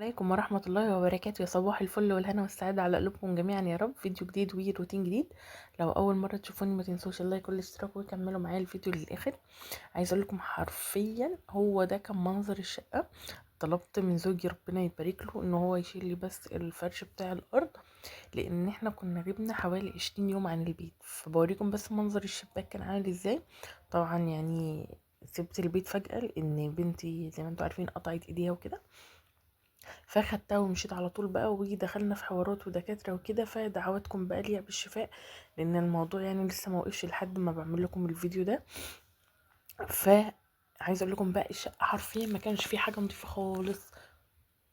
عليكم ورحمة الله وبركاته، يا صباح الفل والهنا والسعادة على قلوبكم جميعا يا رب. فيديو جديد وروتين جديد. لو أول مرة تشوفوني ما تنسوش اللايك والاشتراك وكملوا معايا الفيديو للآخر. عايزة أقول لكم حرفيا هو ده كان منظر الشقة. طلبت من زوجي ربنا يبارك له إن هو يشيل لي بس الفرش بتاع الأرض، لأن احنا كنا غبنا حوالي 20 يوم عن البيت. فبوريكم بس منظر الشباك كان عامل ازاي. طبعا يعني سبت البيت فجأة لأن بنتي زي ما انتوا عارفين قطعت ايديها وكده، فاخدتها ومشيت على طول بقى، ودخلنا في حوارات ودكاترة وكده. فدعواتكم بقى ليا بالشفاء، لان الموضوع يعني لسه ما وقفش لحد ما بعمل لكم الفيديو ده. فعايزه اقول لكم بقى الشقه حرفيا ما كانش فيه حاجه نظيفه خالص.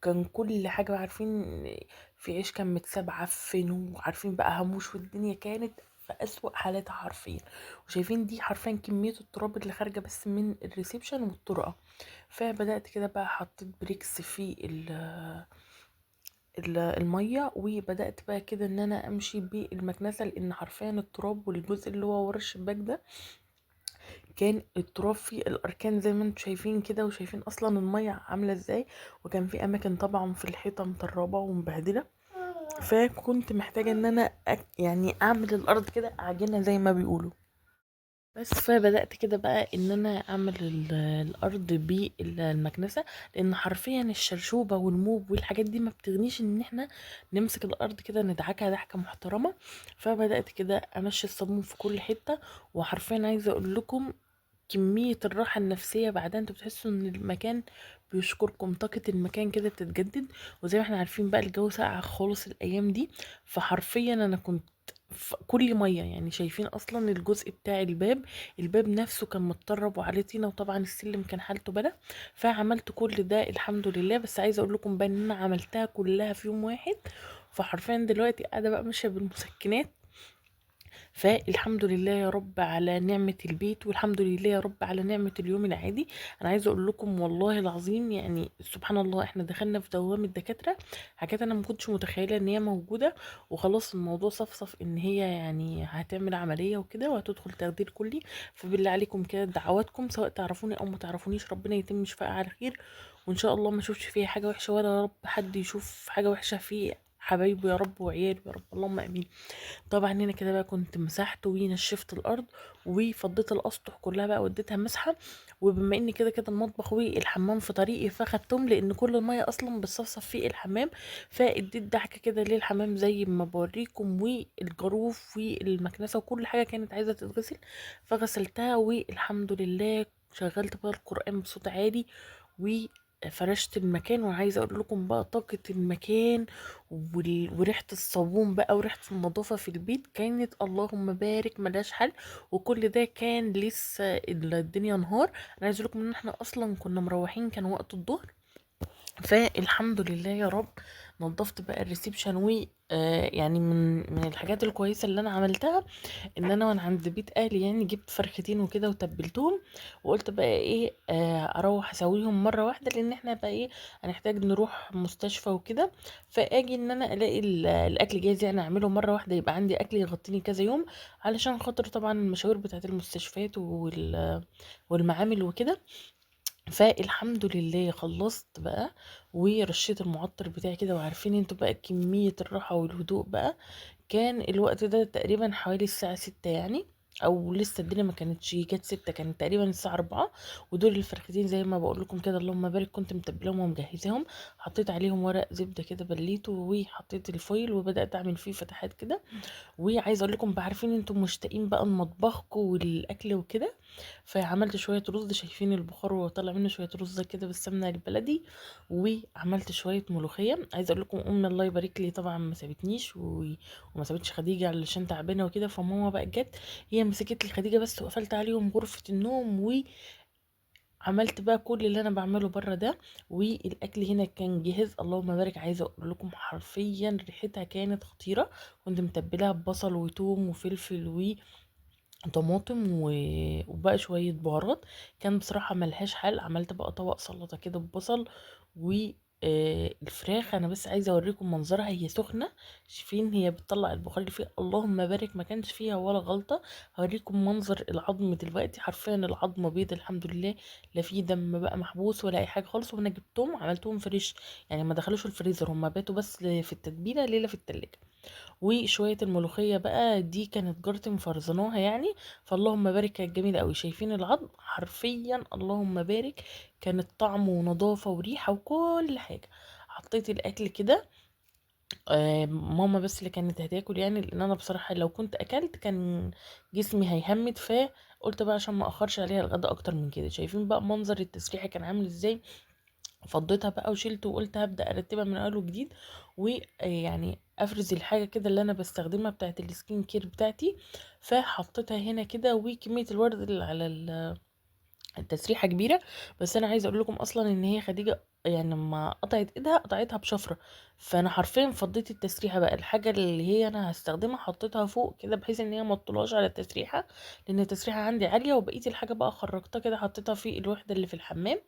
كان كل حاجه عارفين، في عيش كان متساب عفن، وعارفين بقى هموش، والدنيا كانت في أسوأ حالاتها حرفيا. وشايفين دي حرفيا كمية التراب اللي خارجة بس من الريسبشن والطرقة. فبدأت كده بقى، حطيت بريكس في الميه، وبدات بقى كده ان انا امشي بالمكنسه، لان حرفيا التراب والجزء اللي هو ورا الشباك ده كان التراب فيه الاركان زي ما انتم شايفين كده، وشايفين اصلا الميه عامله ازاي. وكان في اماكن طبعا في الحيطه مطربه ومبهدله. فكنت محتاجه ان انا يعني اعمل الارض كده اعجنها زي ما بيقولوا. بس فبدأت كده بقى ان انا اعمل الارض بالمكنسة، لان حرفيا الشرشوبة والموب والحاجات دي ما بتغنيش ان احنا نمسك الارض كده ندعكها دعكة محترمة. فبدأت كده امشي الصابون في كل حتة. وحرفيا عايزة اقول لكم كمية الراحة النفسية بعدها، انتوا بتحسوا ان المكان بيشكركم، طاقة المكان كده بتتجدد. وزي ما احنا عارفين بقى الجو ساقع خالص الايام دي. فحرفيا انا كنت في كل مية، يعني شايفين اصلا الجزء بتاع الباب نفسه كان متطرب وعليه طينة، وطبعا السلم كان حالته بلا. فعملت كل ده الحمد لله. بس عايزة اقول لكم بقى ان انا عملتها كلها في يوم واحد. فحرفيا دلوقتي قاعدة بقى ماشية بالمسكنات. فالحمد لله يا رب على نعمة البيت، والحمد لله يا رب على نعمة اليوم العادي. انا عايزة اقول لكم والله العظيم يعني سبحان الله، احنا دخلنا في دوامة دكاترة، حاجات انا ما كنتش متخيلة ان هي موجودة. وخلاص الموضوع صفصف ان هي يعني هتعمل عملية وكده وهتدخل تخدير كلي. فبالله عليكم كده دعواتكم، سواء تعرفوني او ما تعرفونيش، ربنا يتم شفاء على خير. وان شاء الله ما اشوفش فيها حاجة وحشة، ولا يا رب حد يشوف حاجة وحشة في حبايبه يا رب وعياله يا رب، اللهم امين. طبعا هنا كده بقى كنت مسحت ونشفت الارض، وفضيت الاسطح كلها بقى وديتها مسحه. وبما ان كده كده المطبخ والحمام في طريقي فاخدتهم، لان كل الميه اصلا بتصفصف في الحمام. فاديت دعكه كده للحمام زي ما بوريكم، والجاروف والمكنسه وكل حاجه كانت عايزه تتغسل. فغسلتها والحمد لله. شغلت بقى القرآن بصوت عالي وفرشت المكان. وعايزه اقول لكم بقى طاقه المكان وريحة الصابون بقى وريحة النظافة في البيت كانت اللهم بارك ملهاش حل. وكل ده كان لسه الدنيا نهار. انا عايز لكم ان احنا اصلا كنا مروحين، كان وقت الظهر. فالحمد لله يا رب. نظفت بقى الريسبشن و يعني من الحاجات الكويسه اللي انا عملتها، ان انا وانا عند بيت اهلي يعني جبت فرختين وكده وتبلتهم. وقلت بقى ايه، اروح اسويهم مره واحده، لان احنا بقى ايه هنحتاج نروح مستشفى وكده. فاجي ان انا الاقي الاكل جاهز، يعني اعمله مره واحده يبقى عندي اكل يغطيني كذا يوم، علشان خاطر طبعا المشاوير بتاعت المستشفيات والمعامل وكده. فالحمد لله خلصت بقى، ورشيت المعطر بتاعي كده. وعارفين انتوا بقى كمية الراحة والهدوء بقى. كان الوقت ده تقريبا حوالي الساعة 6 يعني، او لسه الدنيا ما كانتش جت 6، كانت تقريبا الساعة 4. ودول الفرختين زي ما بقول لكم كده اللهم بارك، كنت متبلهم ومجهزاهم. حطيت عليهم ورق زبدة كده بليته، وحطيت الفويل وبدأت اعمل فيه فتحات كده. وعايزه اقول لكم بقى، عارفين انتم مشتاقين بقى لمطبخكم والاكل وكده. فعملت شويه رز، شايفين البخار وطلع منه شويه رز كده بالسمنه البلدي. وعملت شويه ملوخيه. عايزه اقول لكم امي الله يبارك لي طبعا ما سابتنيش وما سابتش خديجه علشان تعبانه وكده. فماما بقى جت، هي مسكت لي خديجه بس، وقفلت عليهم غرفه النوم. عملت بقى كل اللي انا بعمله بره ده. والاكل هنا كان جاهز اللهم بارك. عايزه اقول لكم حرفيا ريحتها كانت خطيره. كنت متبلاها ببصل وثوم وفلفل وطماطم وبقى شويه بهارات. كان بصراحه ملهاش حل. عملت بقى طبق سلطه كده ببصل والفلفل فراخ. انا بس عايزه اوريكم منظرها هي سخنه، شايفين هي بتطلع البخار اللي فيها، اللهم بارك ما كانش فيها ولا غلطه. هوريكم منظر العظم دلوقتي، حرفيا العظم بيض الحمد لله، لا في دم بقى محبوس ولا اي حاجه خالص. وانا جبتهم عملتهم فريش، يعني ما دخلوش الفريزر، هم باتوا بس في التتبيله ليله في التلاجة. وشويه الملوخيه بقى دي كانت جارتي مفرزناها يعني، فاللهم بارك كانت جميله قوي. شايفين العظم حرفيا اللهم بارك، كانت طعم ونظافه وريحه وكل حاجه. حطيت الاكل كده، ماما بس اللي كانت هتاكل يعني، لان انا بصراحه لو كنت اكلت كان جسمي هيهمد، فقلت بقى عشان ما اخرش عليها الغدا اكتر من كده. شايفين بقى منظر التسريحه كان عامل ازاي. فضيتها بقى وشلته وقلت هبدأ ارتبها من اول وجديد، ويعني افرز الحاجه كده اللي انا بستخدمها بتاعت السكين كير بتاعتي. فحطيتها هنا كده، وكميه الورد اللي على التسريحه كبيره. بس انا عايزه اقول لكم اصلا ان هي خديجه يعني لما قطعت ايدها قطعتها بشفره، فانا حرفيا فضيت التسريحه بقى، الحاجه اللي هي انا هستخدمها حطيتها فوق كده بحيث ان هي ما تطلعش على التسريحه، لان التسريحه عندي عاليه. وبقيه الحاجه بقى خرجتها كده حطيتها في الوحده اللي في الحمام.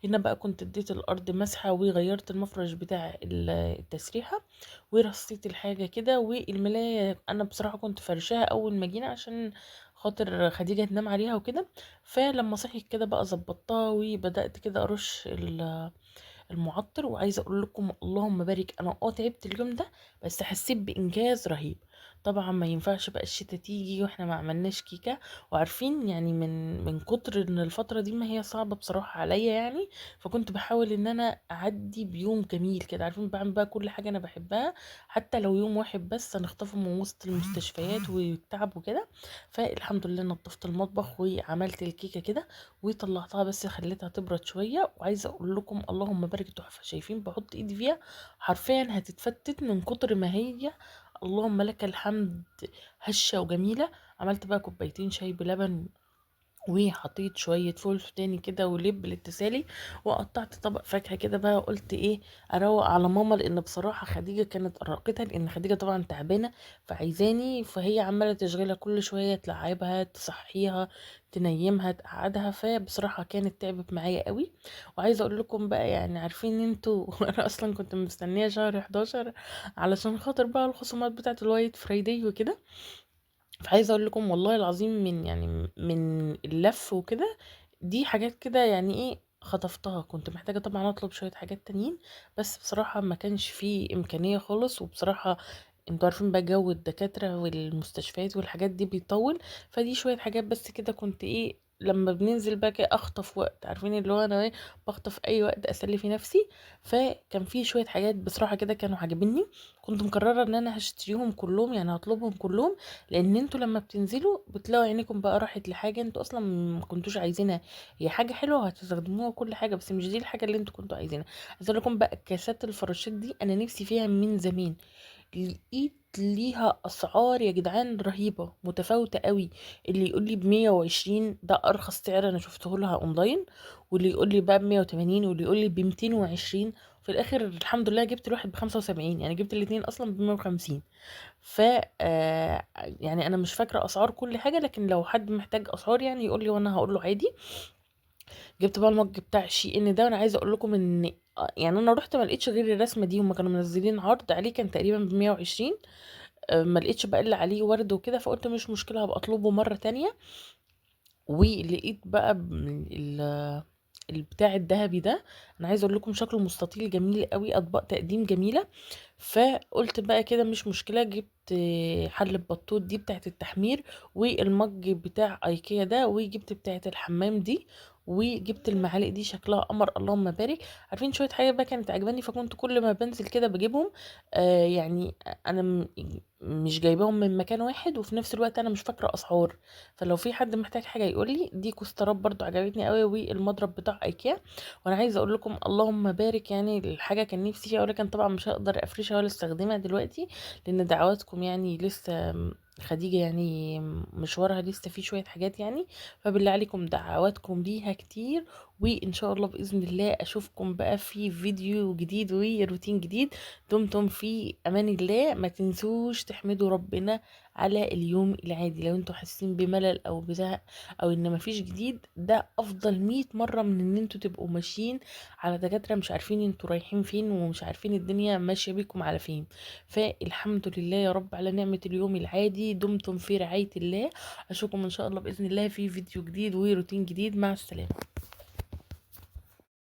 هنا بقى كنت اديت الارض مسحه وغيرت المفرش بتاع التسريحه، ورصيت الحاجه كده. والملايه انا بصراحه كنت فرشاها اول ما جينا عشان خاطر خديجه تنام عليها وكده. فلما صحيت كده بقى ظبطتها وبدأت كده ارش المعطر. وعايزه اقول لكم اللهم بارك، انا تعبت اليوم ده بس حسيت بانجاز رهيب. طبعا ما ينفعش بقى الشتا تيجي واحنا ما عملناش كيكه، وعارفين يعني من كتر ان الفتره دي ما هي صعبه بصراحه عليا يعني، فكنت بحاول ان انا اعدي بيوم جميل كده. عارفين بعمل بقى كل حاجه انا بحبها، حتى لو يوم واحد بس هنخطفه من وسط المستشفيات والتعب وكده. فالحمد لله نظفت المطبخ وعملت الكيكه كده وطلعتها، بس خليتها تبرد شويه. وعايزه اقول لكم اللهم بارك تحفه، شايفين بحط ايدي فيها حرفيا هتتفتت من كتر ما هي اللهم لك الحمد هشه وجميله. عملت بقى كوبايتين شاي بلبن، وحطيت شوية فول سوداني كده ولب للتسالي، وقطعت طبق فاكهة كده بقى. قلت ايه اروق على ماما، لان بصراحة خديجة كانت ارقتها، لان خديجة طبعا تعبانة فعايزاني، فهي عمالة تشغلها كل شوية، تلعبها تصحيها تنيمها تقعدها، فبصراحة كانت تعبت معايا قوي. وعايزة اقول لكم بقى يعني عارفين انتوا انا اصلا كنت مستنية شهر 11 علشان خاطر بقى الخصومات بتاعت الوايت فرايداي وكده. فعايزه اقول لكم والله العظيم من يعني من اللف وكده، دي حاجات كده يعني ايه خطفتها. كنت محتاجه طبعا اطلب شويه حاجات تانيين، بس بصراحه ما كانش فيه امكانيه خالص. وبصراحه انتوا عارفين بقى جو الدكاتره والمستشفيات والحاجات دي بيطول، فدي شويه حاجات بس كده كنت ايه لما بننزل بقى كده اخطف وقت، عارفين اللي هو انا ايه بخطف اي وقت اسلي في نفسي. فكان في شويه حاجات بصراحه كده كانوا عاجبني، كنت مقرره ان انا هشتريهم كلهم يعني هطلبهم كلهم، لان انتوا لما بتنزلوا بتلاقوا عينيكم بقى راحت لحاجه انتوا اصلا ما كنتوش عايزينها. هي حاجه حلوه وهتستخدموها وكل حاجه، بس مش دي الحاجه اللي انتوا كنتوا عايزينها. عايزه اقول لكم بقى كاسات الفراشات دي انا نفسي فيها من زمان، لقيت ليها اسعار يا جدعان رهيبه متفاوته قوي. اللي يقول لي ب120 ده ارخص سعر انا شفته لها اونلاين، واللي يقول لي بقى ب180، واللي يقول لي ب220. في الاخر الحمد لله جبت الواحد ب75، يعني جبت الاتنين اصلا ب150. ف يعني انا مش فاكره اسعار كل حاجه، لكن لو حد محتاج اسعار يعني يقول لي وانا هقول له عادي. جبت بقى المج بتاع شي ان ده، وانا عايزه اقول لكم ان يعني انا رحت ما لقيتش غير الرسمه دي، هما كانوا منزلين عرض عليه كان تقريبا ب120. ما لقيتش بقى الا عليه ورد وكده، فقلت مش مشكله هبقى اطلبه مره تانية. ولقيت بقى البتاع الذهبي ده، انا عايزه اقول لكم شكله مستطيل جميل قوي، اطباق تقديم جميله. فقلت بقى كده مش مشكله، جبت حلة بطوط دي بتاعت التحمير، والمج بتاع ايكيا ده، وجبت بتاعت الحمام دي، وجبت المعالق دي شكلها قمر اللهم بارك. عارفين شويه حاجات بقى كانت عجباني، فكنت كل ما بنزل كده بجيبهم. يعني انا مش جايباهم من مكان واحد، وفي نفس الوقت انا مش فاكره اسعار، فلو في حد محتاج حاجه يقول لي. دي كوسترات برضو عجبتني قوي، والمضرب بتاع ايكيا. وانا عايزه اقول لكم اللهم بارك يعني الحاجه كان نفسي فيها، ولكن طبعا مش هقدر افرشها ولا استخدمها دلوقتي، لان دعواتكم يعني لسه خديجه يعني مشوارها لسه فيه شويه حاجات يعني، فبالله عليكم دعواتكم ليها كتير، وان شاء الله باذن الله اشوفكم بقى في فيديو جديد وروتين جديد. دمتم في امان الله. ما تنسوش تحمدوا ربنا على اليوم العادي. لو انتوا حاسين بملل او بزهق او ان مفيش جديد، ده افضل 100 مرة من ان انتوا تبقوا ماشيين على دكاترة مش عارفين انتوا رايحين فين ومش عارفين الدنيا ماشية بيكم على فين. فالحمد لله يا رب على نعمة اليوم العادي. دمتم في رعاية الله. اشوفكم ان شاء الله باذن الله في فيديو جديد وروتين جديد. مع السلامة.